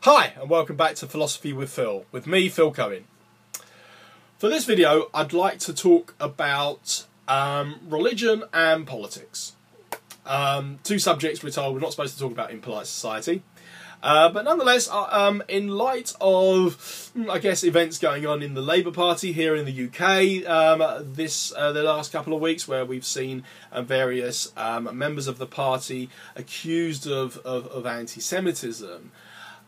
Hi and welcome back to Philosophy with Phil, with me, Phil Cohen. For this video I'd like to talk about religion and politics. Two subjects we're told we're not supposed to talk about in polite society. But nonetheless, in light of, I guess, events going on in the Labour Party here in the UK, the last couple of weeks, where we've seen various members of the party accused of anti-Semitism,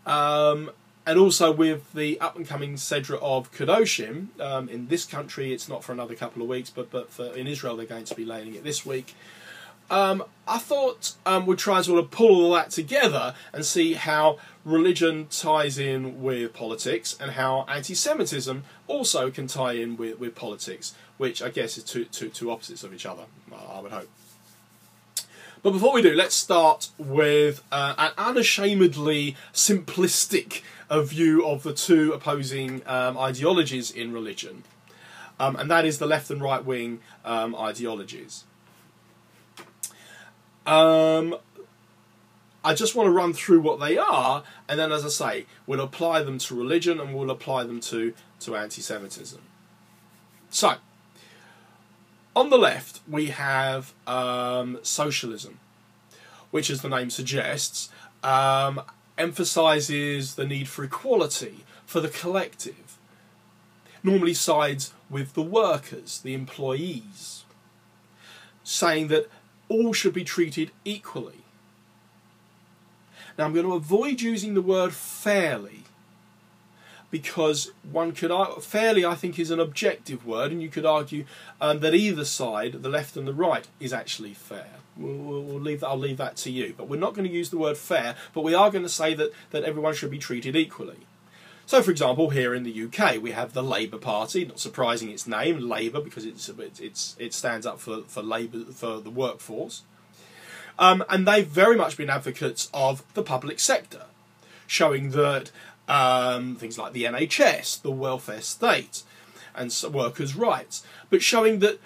and also with the up-and-coming Sedra of Kedoshim, in this country it's not for another couple of weeks, but in Israel they're going to be laying it this week. I thought we'd try and sort of pull all that together and see how religion ties in with politics and how anti-Semitism also can tie in with politics, which I guess is two opposites of each other, I would hope. But before we do, let's start with an unashamedly simplistic view of the two opposing ideologies in religion, and that is the left and right wing ideologies. I just want to run through what they are, and then, as I say, we'll apply them to religion and we'll apply them to anti-Semitism. So, on the left we have socialism, which, as the name suggests, emphasises the need for equality, for the collective. Normally sides with the workers, the employees, saying that all should be treated equally. Now, I'm going to avoid using the word fairly, because fairly, I think, is an objective word, and you could argue that either side, the left and the right, is actually fair. I'll leave that to you. But we're not going to use the word fair, but we are going to say that everyone should be treated equally. So, for example, here in the UK, we have the Labour Party. Not surprising, its name, Labour, because it stands up for Labour, for the workforce. And they've very much been advocates of the public sector, showing that things like the NHS, the welfare state, and workers' rights, but showing that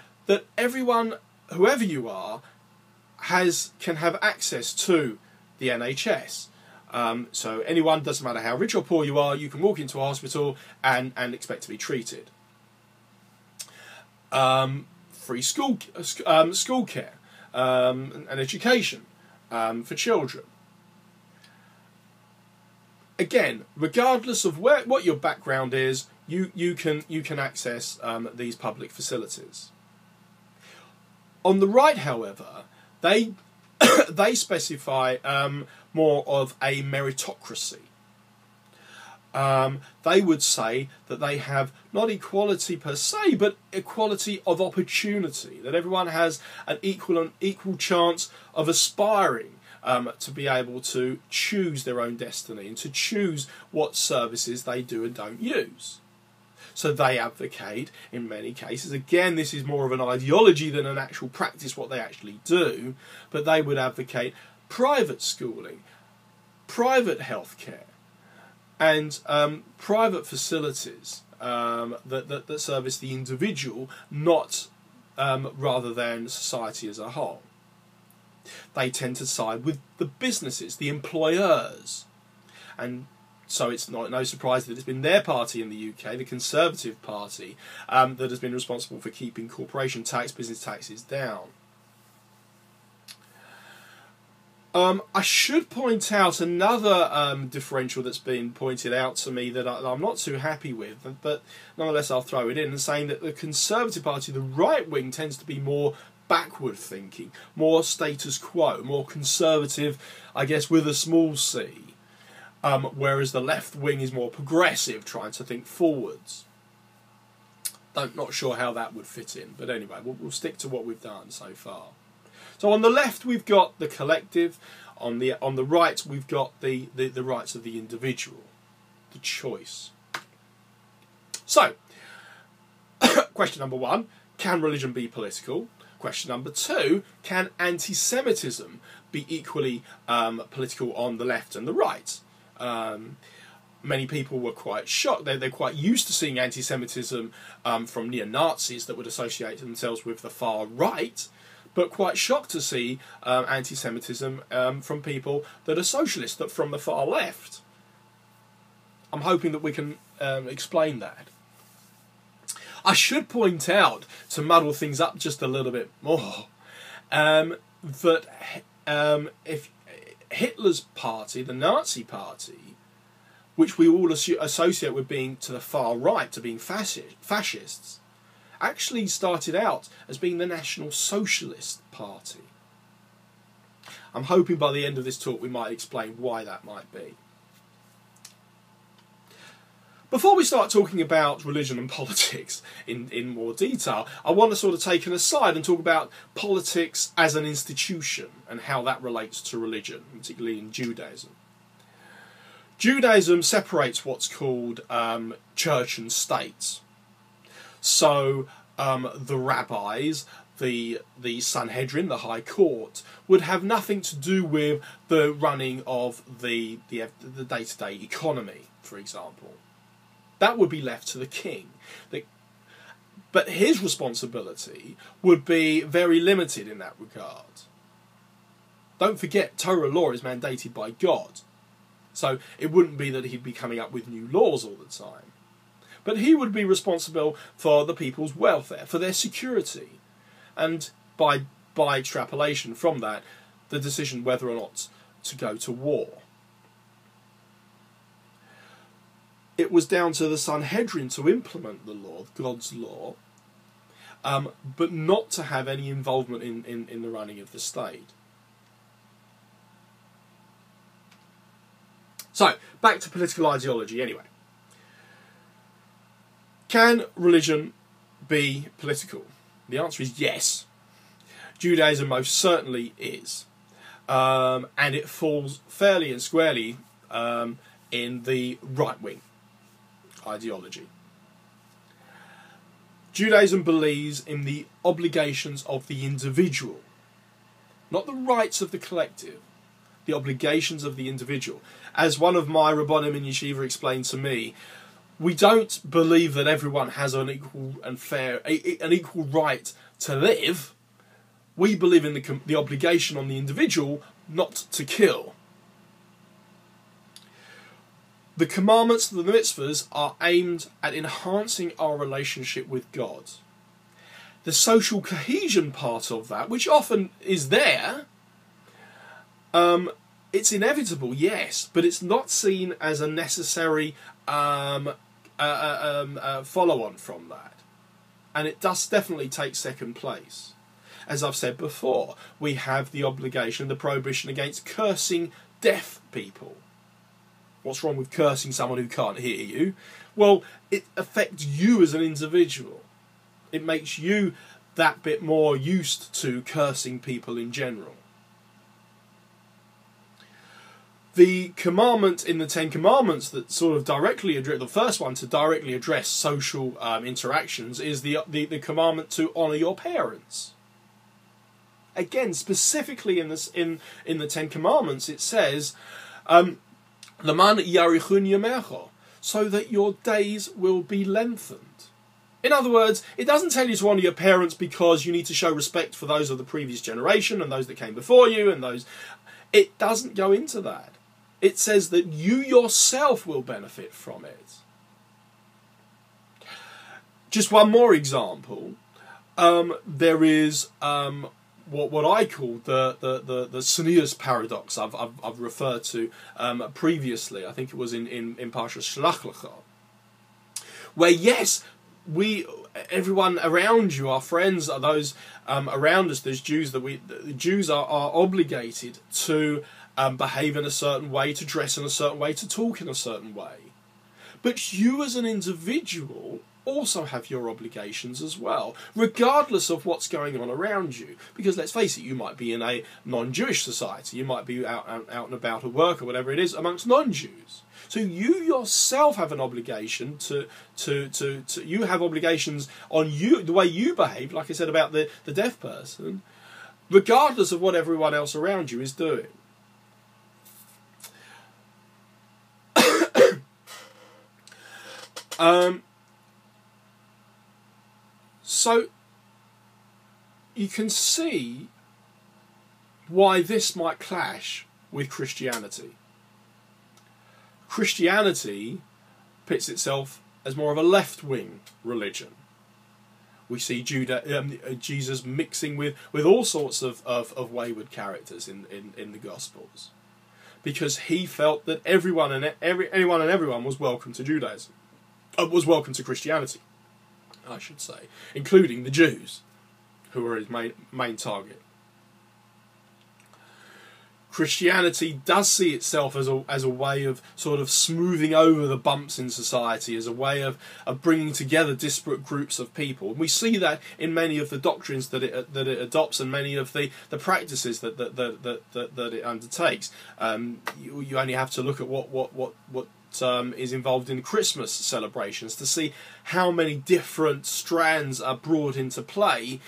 everyone, whoever you are, can have access to the NHS. So anyone, doesn't matter how rich or poor you are, you can walk into a hospital and expect to be treated. Free school care and education for children. Again, regardless of what your background is, you can access these public facilities. On the right, however, they specify more of a meritocracy. They would say that they have not equality per se, but equality of opportunity, that everyone has an equal chance of aspiring to be able to choose their own destiny and to choose what services they do and don't use. So they advocate, in many cases, again, this is more of an ideology than an actual practice, what they actually do, but they would advocate private schooling, private healthcare, and private facilities that service the individual, not rather than society as a whole. They tend to side with the businesses, the employers, and so it's no surprise that it's been their party in the UK, the Conservative Party, that has been responsible for keeping corporation tax, business taxes down. I should point out another differential that's been pointed out to me that I'm not too happy with, but nonetheless I'll throw it in, saying that the Conservative Party, the right wing, tends to be more backward thinking, more status quo, more conservative, I guess, with a small c. Whereas the left wing is more progressive, trying to think forwards. Not sure how that would fit in, but anyway, we'll stick to what we've done so far. So on the left we've got the collective, on the right we've got the rights of the individual, the choice. So, question number 1, can religion be political? Question number 2, can anti-Semitism be equally political on the left and the right? Many people were quite shocked. They're quite used to seeing anti-Semitism from neo-Nazis that would associate themselves with the far right, but quite shocked to see anti-Semitism from people that are socialists, that from the far left. I'm hoping that we can explain that. I should point out, to muddle things up just a little bit more, that if Hitler's party, the Nazi party, which we all associate with being to the far right, to being fascists, actually started out as being the National Socialist Party. I'm hoping by the end of this talk we might explain why that might be. Before we start talking about religion and politics in more detail, I want to sort of take an aside and talk about politics as an institution and how that relates to religion, particularly in Judaism. Judaism separates what's called church and state. So the rabbis, the Sanhedrin, the High Court, would have nothing to do with the running of the day-to-day economy, for example. That would be left to the king. But his responsibility would be very limited in that regard. Don't forget, Torah law is mandated by God. So it wouldn't be that he'd be coming up with new laws all the time. But he would be responsible for the people's welfare, for their security. And by extrapolation from that, the decision whether or not to go to war. It was down to the Sanhedrin to implement the law, God's law, but not to have any involvement in the running of the state. So, back to political ideology anyway. Can religion be political? The answer is yes. Judaism most certainly is. And it falls fairly and squarely in the right wing ideology. Judaism believes in the obligations of the individual, not the rights of the collective, the obligations of the individual. As one of my Rabbonim in Yeshiva explained to me, we don't believe that everyone has an equal and fair, an equal right to live. We believe in the obligation on the individual not to kill. The commandments, the mitzvahs, are aimed at enhancing our relationship with God. The social cohesion part of that, which often is there, it's inevitable, yes, but it's not seen as a necessary follow-on from that. And it does definitely take second place. As I've said before, we have the obligation, the prohibition against cursing deaf people. What's wrong with cursing someone who can't hear you? Well, it affects you as an individual. It makes you that bit more used to cursing people in general. The commandment in the Ten Commandments that sort of directly address, the first one to directly address social interactions, is the commandment to honour your parents. Again, specifically in the Ten Commandments, it says, "L'man yarichun yamecha," so that your days will be lengthened. In other words, it doesn't tell you to honour your parents because you need to show respect for those of the previous generation and those that came before you and those. It doesn't go into that. It says that you yourself will benefit from it. Just one more example. There is what I call the Tznius paradox. I've referred to previously. I think it was in Parshas Shlach Lecha, where yes, everyone around you, our friends, are those around us. There's Jews the Jews are obligated to behave in a certain way, to dress in a certain way, to talk in a certain way. But you as an individual also have your obligations as well, regardless of what's going on around you. Because let's face it, you might be in a non-Jewish society, you might be out and about at work or whatever it is amongst non-Jews. So you yourself have an obligation to you have obligations on you, the way you behave, like I said about the deaf person, regardless of what everyone else around you is doing. So you can see why this might clash with Christianity. Christianity pits itself as more of a left-wing religion. We see Jesus mixing with all sorts of wayward characters in the Gospels, because he felt that anyone and everyone was welcome to Judaism, was welcome to Christianity, I should say, including the Jews, who were his main target. Christianity does see itself as a way of sort of smoothing over the bumps in society, as a way of bringing together disparate groups of people. And we see that in many of the doctrines that it adopts, and many of the practices that it undertakes. You only have to look at what is involved in Christmas celebrations to see how many different strands are brought into play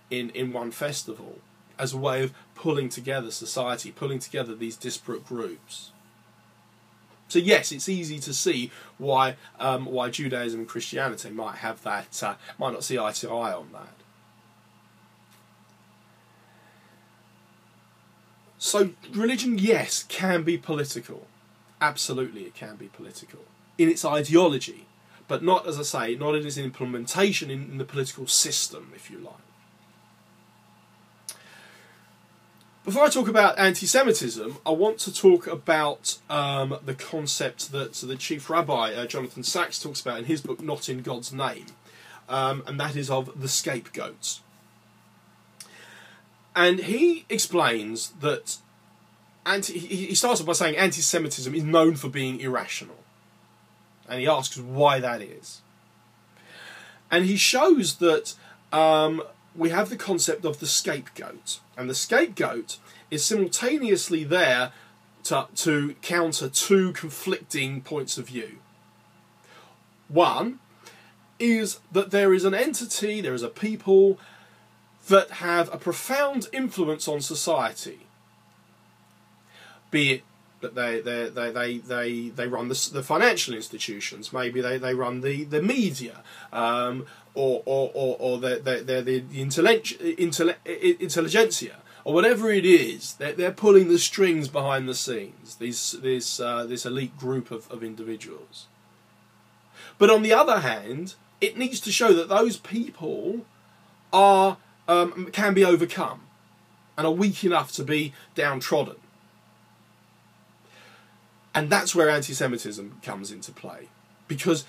in one festival, as a way of pulling together society, pulling together these disparate groups. So yes, it's easy to see why Judaism and Christianity might have that, might not see eye to eye on that. So religion, yes, can be political. Absolutely, it can be political in its ideology, but not, as I say, not in its implementation in the political system, if you like. Before I talk about anti-Semitism, I want to talk about the concept that the Chief Rabbi, Jonathan Sacks, talks about in his book, Not in God's Name, and that is of the scapegoats. And he explains that he starts off by saying anti-Semitism is known for being irrational. And he asks why that is. And he shows that we have the concept of the scapegoat. And the scapegoat is simultaneously there to counter two conflicting points of view. One is that there is an entity, there is a people that have a profound influence on society. Be it that they run the financial institutions, maybe they run the media, or they're the intelligentsia, or whatever it is. They're pulling the strings behind the scenes. This elite group of individuals. But on the other hand, it needs to show that those people are can be overcome and are weak enough to be downtrodden. And that's where anti-Semitism comes into play, because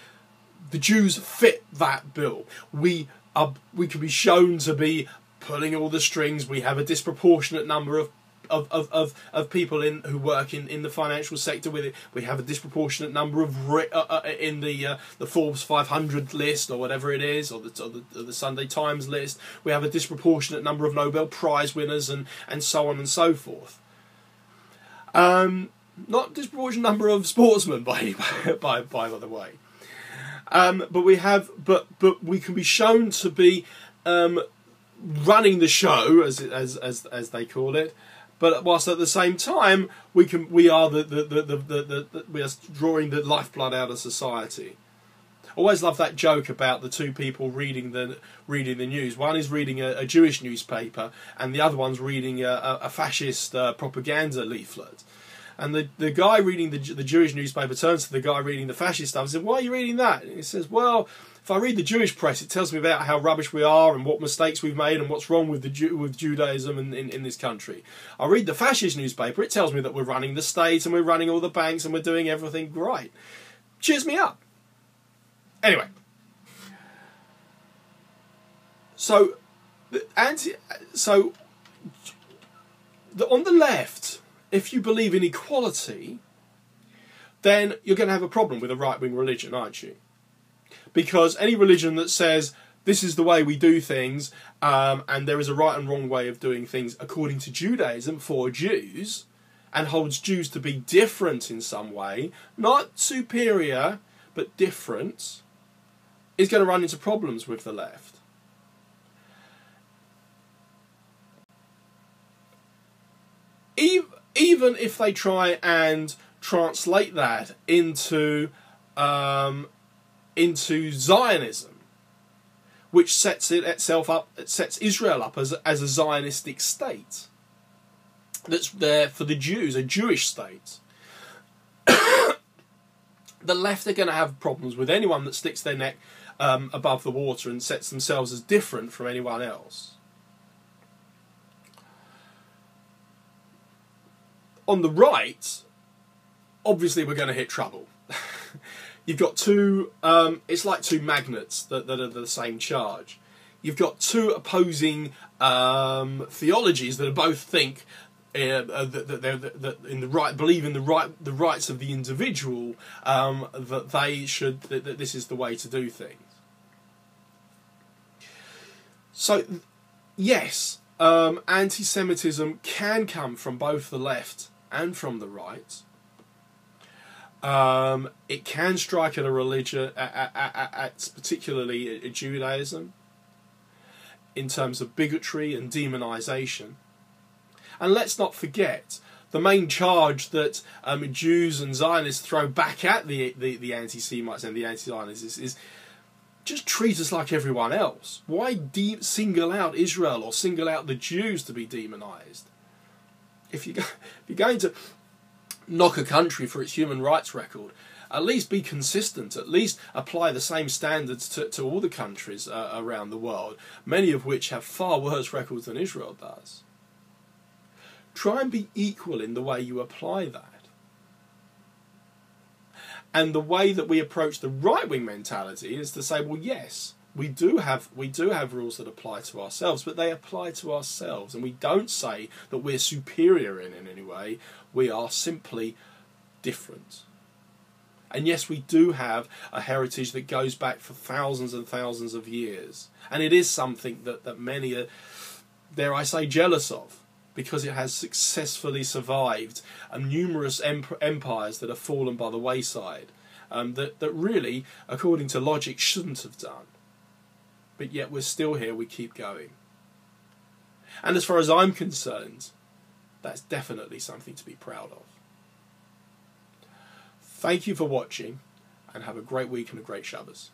the Jews fit that bill. We can be shown to be pulling all the strings. We have a disproportionate number of people who work in the financial sector with it. We have a disproportionate number of in the Forbes 500 list, or whatever it is, or the Sunday Times list. We have a disproportionate number of Nobel Prize winners, and so on and so forth. Not a disproportionate number of sportsmen, by the way. But we can be shown to be running the show, as they call it. But whilst at the same time we are drawing the lifeblood out of society. I always love that joke about the two people reading the news. One is reading a Jewish newspaper, and the other one's reading a fascist propaganda leaflet. And the guy reading the Jewish newspaper turns to the guy reading the fascist stuff and says, "Why are you reading that?" And he says, "Well, if I read the Jewish press, it tells me about how rubbish we are and what mistakes we've made and what's wrong with with Judaism in this country. I read the fascist newspaper, it tells me that we're running the state and we're running all the banks and we're doing everything right. Cheers me up." Anyway, so on the left, if you believe in equality, then you're going to have a problem with a right-wing religion, aren't you? Because any religion that says this is the way we do things, and there is a right and wrong way of doing things according to Judaism for Jews, and holds Jews to be different in some way, not superior, but different, is going to run into problems with the left. Even if they try and translate that into Zionism, which sets Israel up as a Zionistic state that's there for the Jews, a Jewish state. The left are going to have problems with anyone that sticks their neck above the water and sets themselves as different from anyone else. On the right, obviously we're going to hit trouble. You've got two, it's like two magnets that are the same charge. You've got two opposing theologies that both think that in the right, believe in the rights of the individual, that this is the way to do things. So, yes, anti-Semitism can come from both the left and from the right. It can strike at a religion, particularly Judaism, in terms of bigotry and demonisation. And let's not forget, the main charge that Jews and Zionists throw back at the anti-Semites and the anti-Zionists is just treat us like everyone else. Why single out Israel or single out the Jews to be demonised? If you're going to knock a country for its human rights record, at least be consistent, at least apply the same standards to all the countries around the world, many of which have far worse records than Israel does. Try and be equal in the way you apply that. And the way that we approach the right-wing mentality is to say, well, yes, we do have rules that apply to ourselves, but they apply to ourselves, and we don't say that we're superior in any way. We are simply different. And yes, we do have a heritage that goes back for thousands and thousands of years, and it is something that many are, dare I say, jealous of, because it has successfully survived numerous empires that have fallen by the wayside, that really, according to logic, shouldn't have done. But yet we're still here, we keep going. And as far as I'm concerned, that's definitely something to be proud of. Thank you for watching, and have a great week and a great Shabbos.